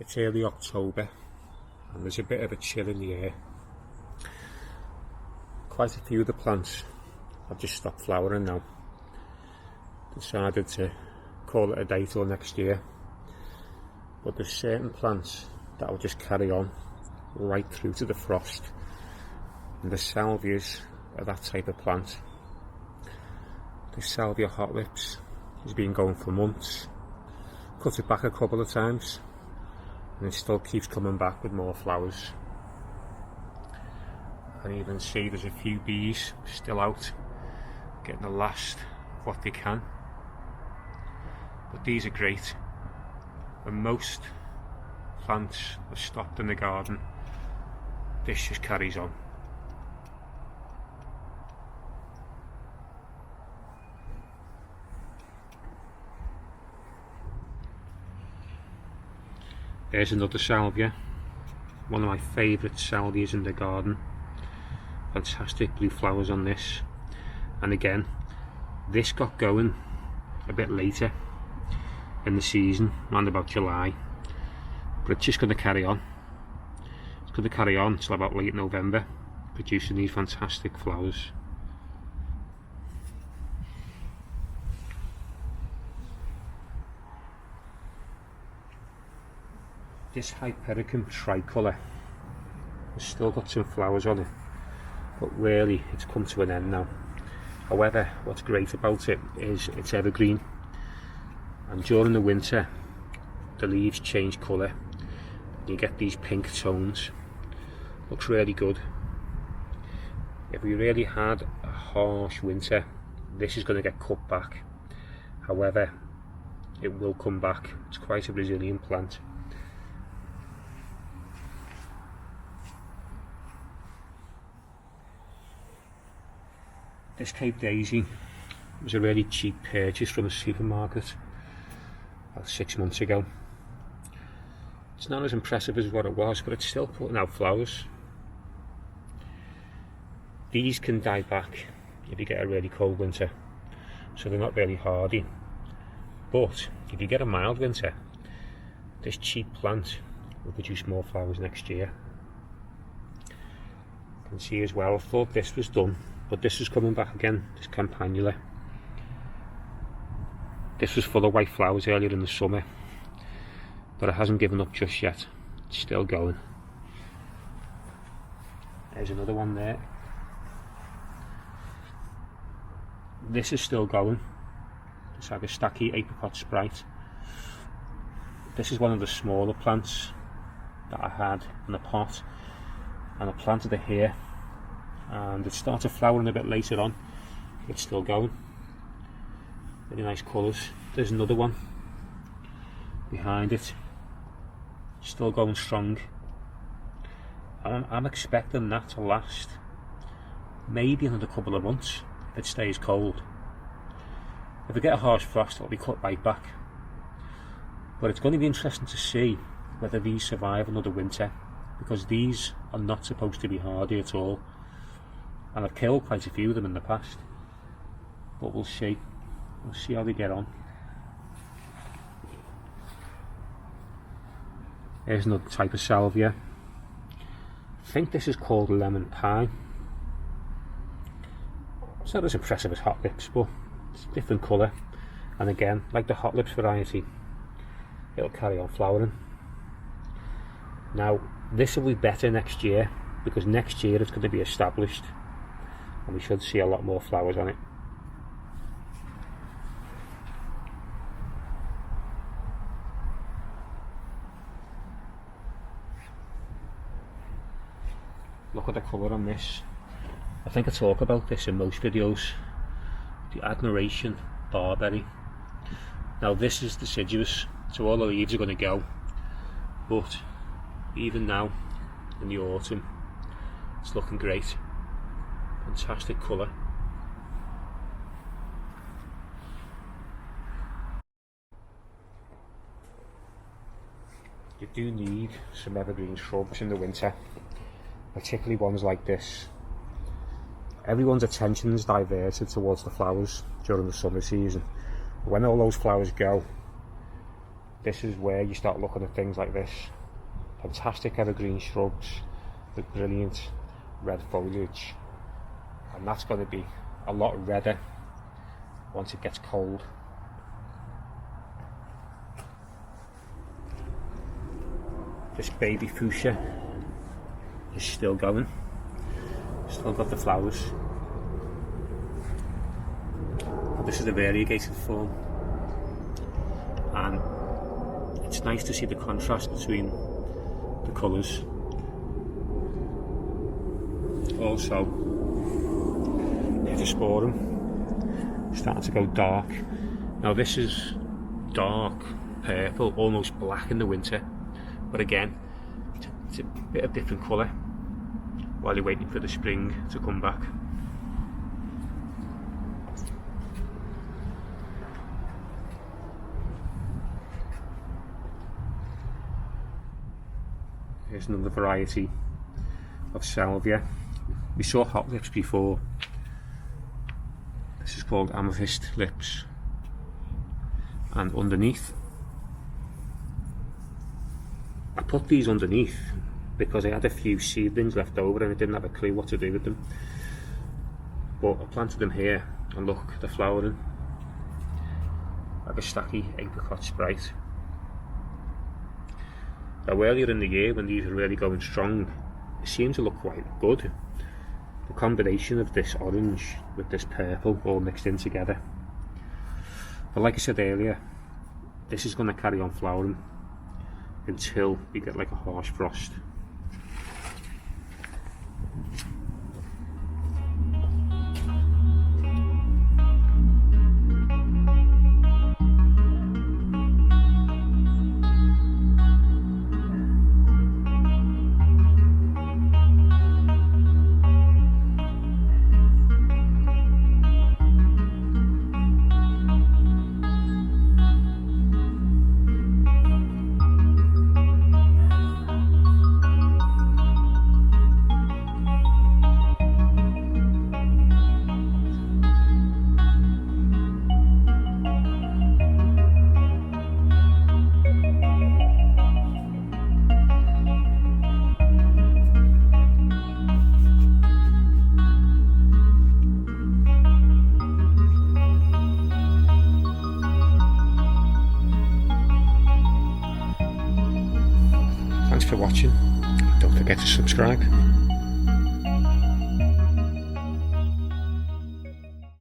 It's early October and there's a bit of a chill in the air. Quite a few of the plants have just stopped flowering now. Decided to call it a day till next year. But there's certain plants that will just carry on right through to the frost. And the salvias are that type of plant. The salvia hot lips has been going for months. Cut it back a couple of times and it still keeps coming back with more flowers. I can even see there's a few bees still out getting the last of what they can. But these are great. When most plants have stopped in the garden, this just carries on. There's another salvia, one of my favourite salvias in the garden. Fantastic blue flowers on this, and again this got going a bit later in the season, around about July, but it's just going to carry on. It's going to carry on until about late November, producing these fantastic flowers. This Apricot Sprite has still got some flowers on it, but really it's come to an end now. However, what's great about it is it's evergreen, and during the winter the leaves change colour. You get these pink tones. Looks really good. If we really had a harsh winter, this is going to get cut back. However, it will come back. It's quite a resilient plant. This Cape Daisy was a really cheap purchase from a supermarket about 6 months ago. It's not as impressive as what it was, but it's still putting out flowers. These can die back if you get a really cold winter, so they're not really hardy. But if you get a mild winter, this cheap plant will produce more flowers next year. You can see as well, I thought this was done, but this is coming back again, this campanula. This was full of white flowers earlier in the summer, but it hasn't given up just yet. It's still going. There's another one there. This is still going. It's like a stacky Apricot Sprite. This is one of the smaller plants that I had in a pot, and I planted it here, and it started flowering a bit later on. It's still going. Really nice colours. There's another one behind it, still going strong. I'm expecting that to last maybe another couple of months if it stays cold. If we get a harsh frost, it'll be cut right back. But it's going to be interesting to see whether these survive another winter, because these are not supposed to be hardy at all, and I've killed quite a few of them in the past. But we'll see. We'll see how they get on. Here's another type of salvia. I think this is called lemon pie. It's not as impressive as hot lips, but it's a different colour. And again, like the hot lips variety, it'll carry on flowering. Now, this will be better next year, because next year it's going to be established and we should see a lot more flowers on it. Look at the colour on this. I think I talk about this in most videos. The Admiration Barberry. Now this is deciduous, so all the leaves are going to go, but even now in the autumn it's looking great. Fantastic colour. You do need some evergreen shrubs in the winter, particularly ones like this. Everyone's attention is diverted towards the flowers during the summer season. When all those flowers go, this is where you start looking at things like this. Fantastic evergreen shrubs with brilliant red foliage, and that's going to be a lot redder once it gets cold. This baby fuchsia is still going, still got the flowers. But this is a variegated form, and it's nice to see the contrast between the colours. Also, Heterosporum starting to go dark. Now this is dark purple, almost black in the winter, but again it's a bit of different colour while you're waiting for the spring to come back. Here's another variety of salvia. We saw hot lips before. This is called amethyst lips. And underneath, I put these underneath because I had a few seedlings left over and I didn't have a clue what to do with them. But I planted them here, and look, they're flowering like a stacky Apricot Sprite. Now earlier in the year, when these were really going strong, it seemed to look quite good. The combination of this orange with this purple all mixed in together. But like I said earlier, this is going to carry on flowering until we get like a harsh frost. Thanks for watching. Don't forget to subscribe.